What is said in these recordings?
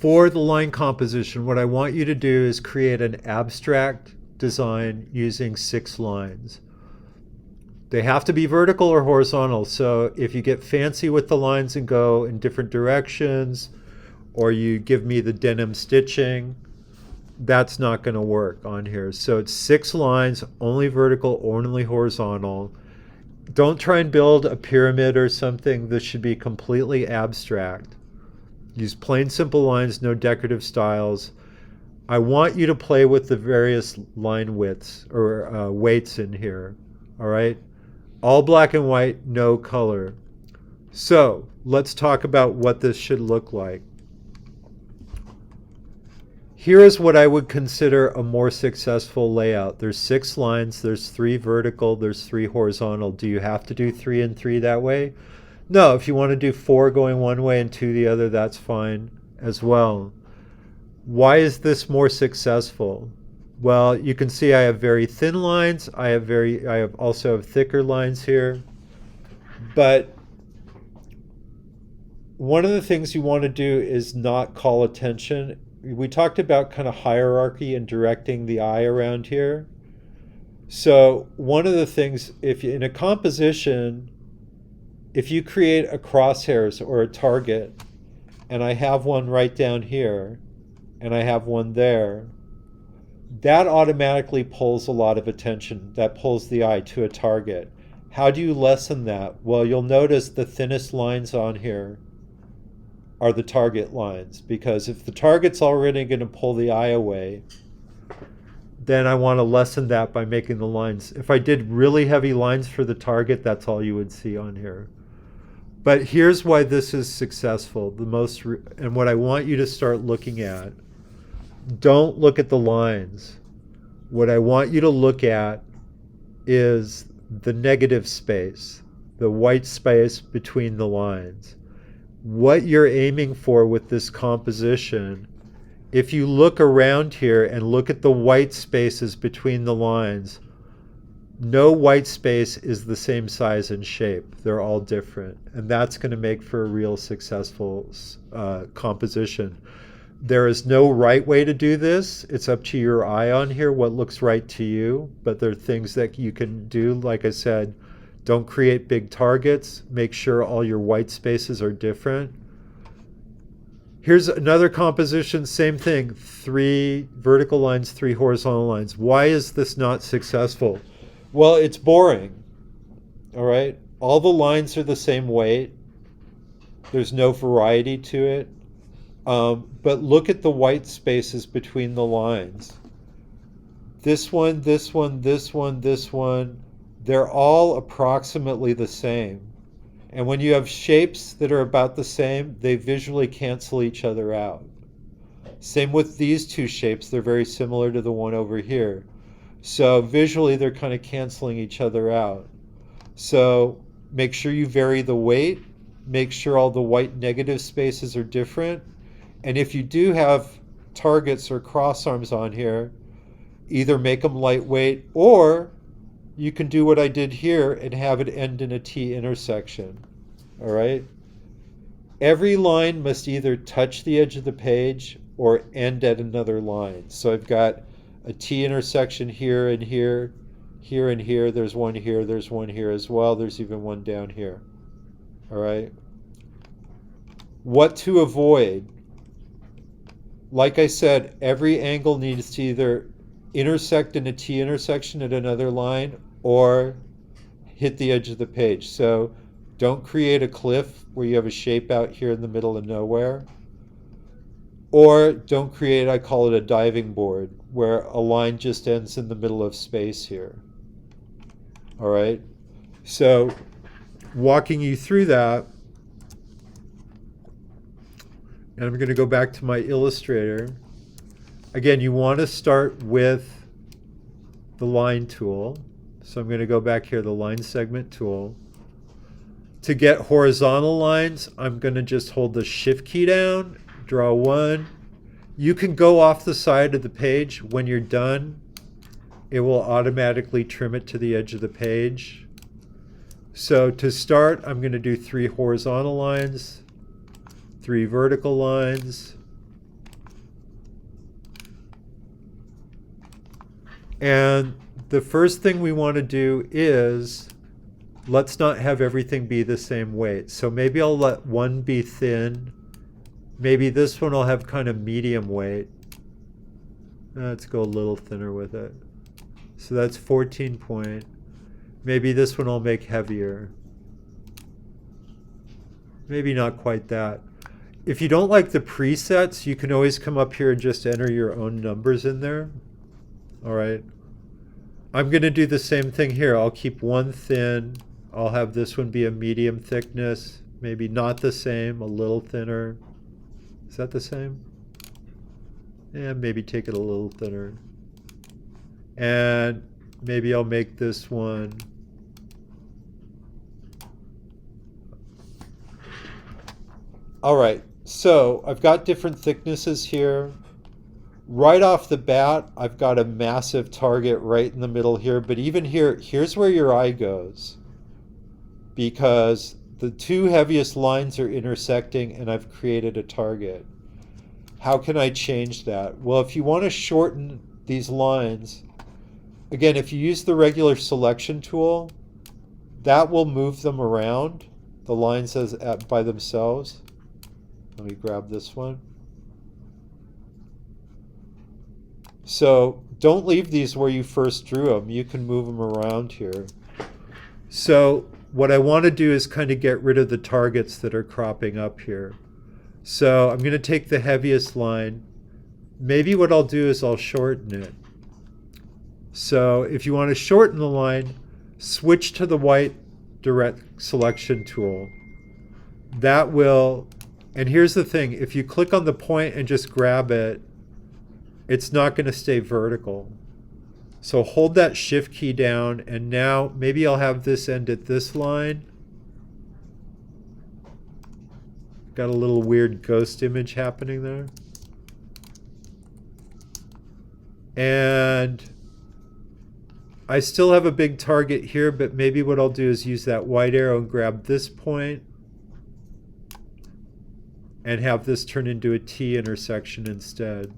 For the line composition, what I want you to do is create an abstract design using 6 lines. They have to be vertical or horizontal, so if you get fancy with the lines and go in different directions, or you give me the denim stitching, that's not going to work on here. So it's 6 lines, only vertical, only horizontal. Don't try and build a pyramid or something. This should be completely abstract. Use plain, simple lines, no decorative styles. I want you to play with the various line widths or weights in here. All right? All black and white, no color. So let's talk about what this should look like. Here is what I would consider a more successful layout. There's 6 lines, there's 3 vertical, there's 3 horizontal. Do you have to do 3 and 3 that way? No, if you want to do 4 going one way and 2 the other, that's fine as well. Why is this more successful? Well, you can see I have very thin lines. I also have thicker lines here. But one of the things you want to do is not call attention. We talked about kind of hierarchy and directing the eye around here. So one of the things, if you, in a composition, if you create a crosshairs or a target, and I have one right down here, and I have one there, that automatically pulls a lot of attention. That pulls the eye to a target. How do you lessen that? Well, you'll notice the thinnest lines on here are the target lines, because if the target's already going to pull the eye away, then I want to lessen that by making the lines. If I did really heavy lines for the target, that's all you would see on here. But here's why this is successful. And what I want you to start looking at, don't look at the lines. What I want you to look at is the negative space, the white space between the lines. What you're aiming for with this composition, if you look around here and look at the white spaces between the lines, no white space is the same size and shape. They're all different. And that's going to make for a real successful composition. There is no right way to do this. It's up to your eye on here, what looks right to you. But there are things that you can do. Like I said, don't create big targets. Make sure all your white spaces are different. Here's another composition, same thing. 3 vertical lines, 3 horizontal lines. Why is this not successful? Well, it's boring. All right? All the lines are the same weight. There's no variety to it. But look at the white spaces between the lines. This one, this one, this one, this one, they're all approximately the same. And when you have shapes that are about the same, they visually cancel each other out. Same with these 2 shapes. They're very similar to the one over here. So visually, they're kind of canceling each other out. So make sure you vary the weight. Make sure all the white negative spaces are different. And if you do have targets or cross arms on here, either make them lightweight, or you can do what I did here and have it end in a T intersection. All right? Every line must either touch the edge of the page or end at another line. So I've got a T intersection here and here, here and here. There's one here. There's one here as well. There's even one down here. All right? What to avoid? Like I said, every angle needs to either intersect in a T intersection at another line or hit the edge of the page. So don't create a cliff where you have a shape out here in the middle of nowhere. Or don't create, I call it a diving board, where a line just ends in the middle of space here. All right? So walking you through that, and I'm going to go back to my Illustrator. Again, you want to start with the line tool. So I'm going to go back here, the line segment tool. To get horizontal lines, I'm going to just hold the Shift key down, draw one. You can go off the side of the page. When you're done, it will automatically trim it to the edge of the page. So to start, I'm going to do 3 horizontal lines, 3 vertical lines, And the first thing we want to do is let's not have everything be the same weight. So maybe I'll let one be thin. Maybe this one will have kind of medium weight. Let's go a little thinner with it. So that's 14 point. Maybe this one I'll make heavier. Maybe not quite that. If you don't like the presets, you can always come up here and just enter your own numbers in there. All right. I'm going to do the same thing here. I'll keep one thin. I'll have this one be a medium thickness. Maybe not the same, a little thinner. Is that the same? Yeah, maybe take it a little thinner. And maybe I'll make this one. All right, so I've got different thicknesses here. Right off the bat, I've got a massive target right in the middle here, but even here, here's where your eye goes, because the two heaviest lines are intersecting and I've created a target. How can I change that? Well, if you want to shorten these lines, again, if you use the regular selection tool, that will move them around, the lines by themselves. Let me grab this one. So don't leave these where you first drew them. You can move them around here. So what I want to do is kind of get rid of the targets that are cropping up here. So I'm going to take the heaviest line. Maybe what I'll do is I'll shorten it. So if you want to shorten the line, switch to the white direct selection tool. That will, and here's the thing, if you click on the point and just grab it, it's not going to stay vertical. So hold that shift key down, and now maybe I'll have this end at this line. Got a little weird ghost image happening there. And I still have a big target here, but maybe what I'll do is use that white arrow and grab this point and have this turn into a T intersection instead.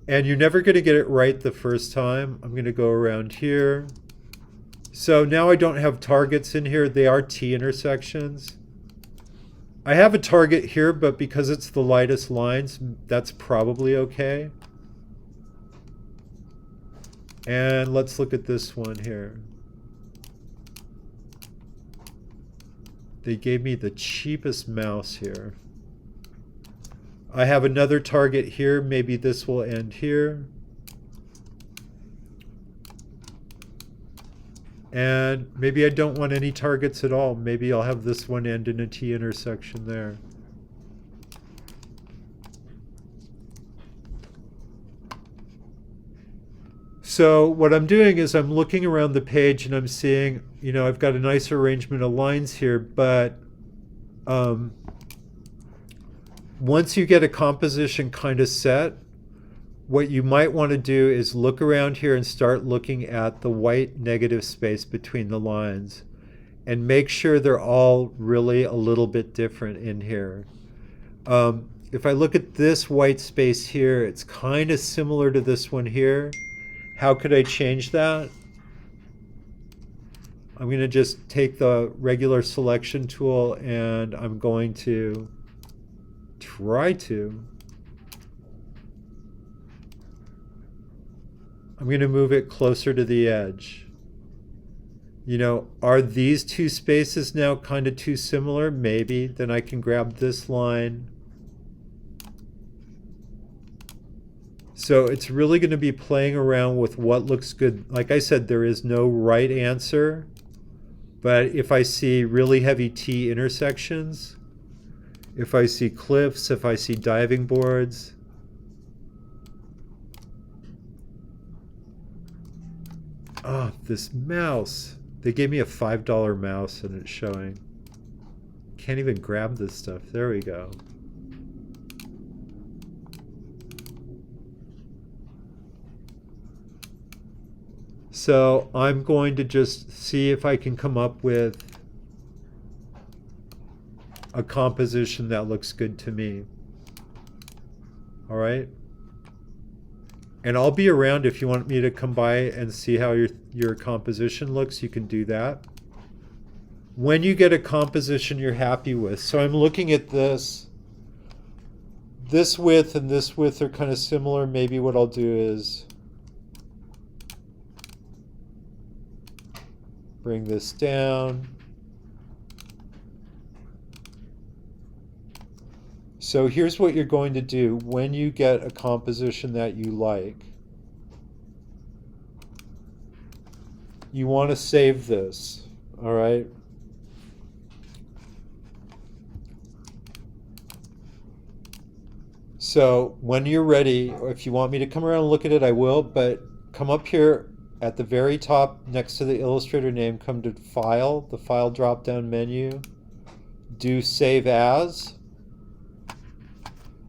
And you're never going to get it right the first time. I'm going to go around here. So now I don't have targets in here. They are T intersections. I have a target here, but because it's the lightest lines, that's probably okay. And let's look at this one here. They gave me the cheapest mouse here. I have another target here. Maybe this will end here. And maybe I don't want any targets at all. Maybe I'll have this one end in a T intersection there. So what I'm doing is I'm looking around the page and I'm seeing, you know, I've got a nice arrangement of lines here, but once you get a composition kind of set, what you might want to do is look around here and start looking at the white negative space between the lines and make sure they're all really a little bit different in here. If I look at this white space here, it's kind of similar to this one here. How could I change that? I'm going to just take the regular selection tool and I'm going to try to. I'm going to move it closer to the edge. You know, are these two spaces now kind of too similar? Maybe. Then I can grab this line. So it's really going to be playing around with what looks good. Like I said, there is no right answer. But if I see really heavy T intersections, if I see cliffs, if I see diving boards, oh, this mouse. They gave me a $5 mouse and it's showing. Can't even grab this stuff. There we go. So I'm going to just see if I can come up with a composition that looks good to me. All right. And I'll be around if you want me to come by and see how your composition looks. You can do that. When you get a composition you're happy with. So I'm looking at this. This width and this width are kind of similar. Maybe what I'll do is bring this down. So here's what you're going to do when you get a composition that you like. You want to save this, all right? So when you're ready, or if you want me to come around and look at it, I will, but come up here at the very top next to the Illustrator name, come to File, the File drop-down menu, do Save As.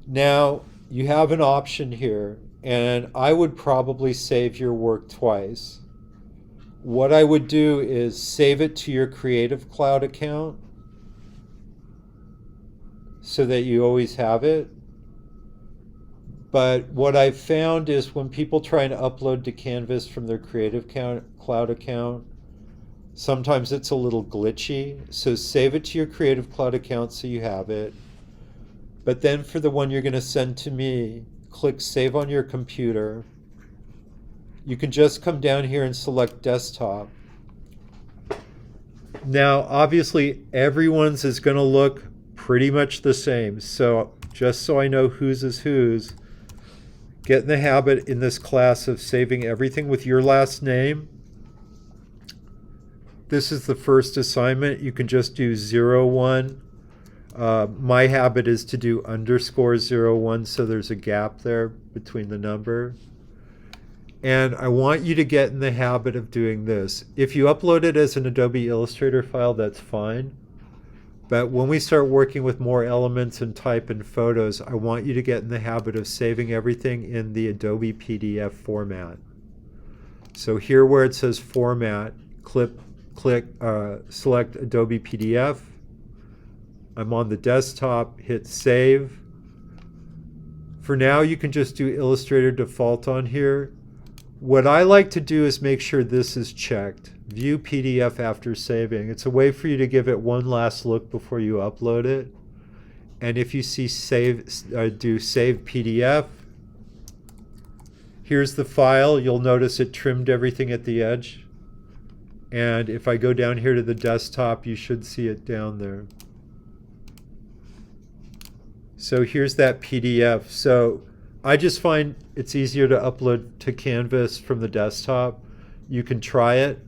Now, you have an option here, and I would probably save your work twice. What I would do is save it to your Creative Cloud account so that you always have it. But what I've found is when people try and upload to Canvas from their Creative Cloud account, sometimes it's a little glitchy. So save it to your Creative Cloud account so you have it. But then for the one you're going to send to me, click Save on your computer. You can just come down here and select Desktop. Now, obviously, everyone's is going to look pretty much the same. So just so I know whose is whose, get in the habit in this class of saving everything with your last name. This is the first assignment. You can just do 01. My habit is to do _01, so there's a gap there between the number. And I want you to get in the habit of doing this. If you upload it as an Adobe Illustrator file, that's fine. But when we start working with more elements and type and photos, I want you to get in the habit of saving everything in the Adobe PDF format. So here where it says Format, select Adobe PDF. I'm on the desktop, hit Save. For now, you can just do Illustrator default on here. What I like to do is make sure this is checked. View PDF after saving. It's a way for you to give it one last look before you upload it. And if you see do Save PDF, here's the file. You'll notice it trimmed everything at the edge. And if I go down here to the desktop, you should see it down there. So here's that PDF. So I just find it's easier to upload to Canvas from the desktop. You can try it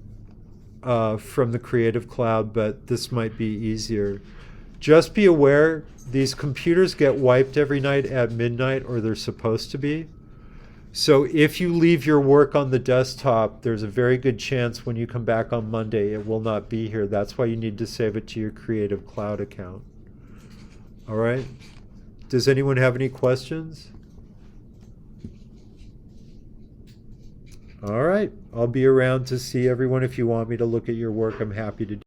from the Creative Cloud, but this might be easier. Just be aware, these computers get wiped every night at midnight, or they're supposed to be. So if you leave your work on the desktop, there's a very good chance when you come back on Monday it will not be here. That's why you need to save it to your Creative Cloud account. All right? Does anyone have any questions? All right. I'll be around to see everyone. If you want me to look at your work, I'm happy to do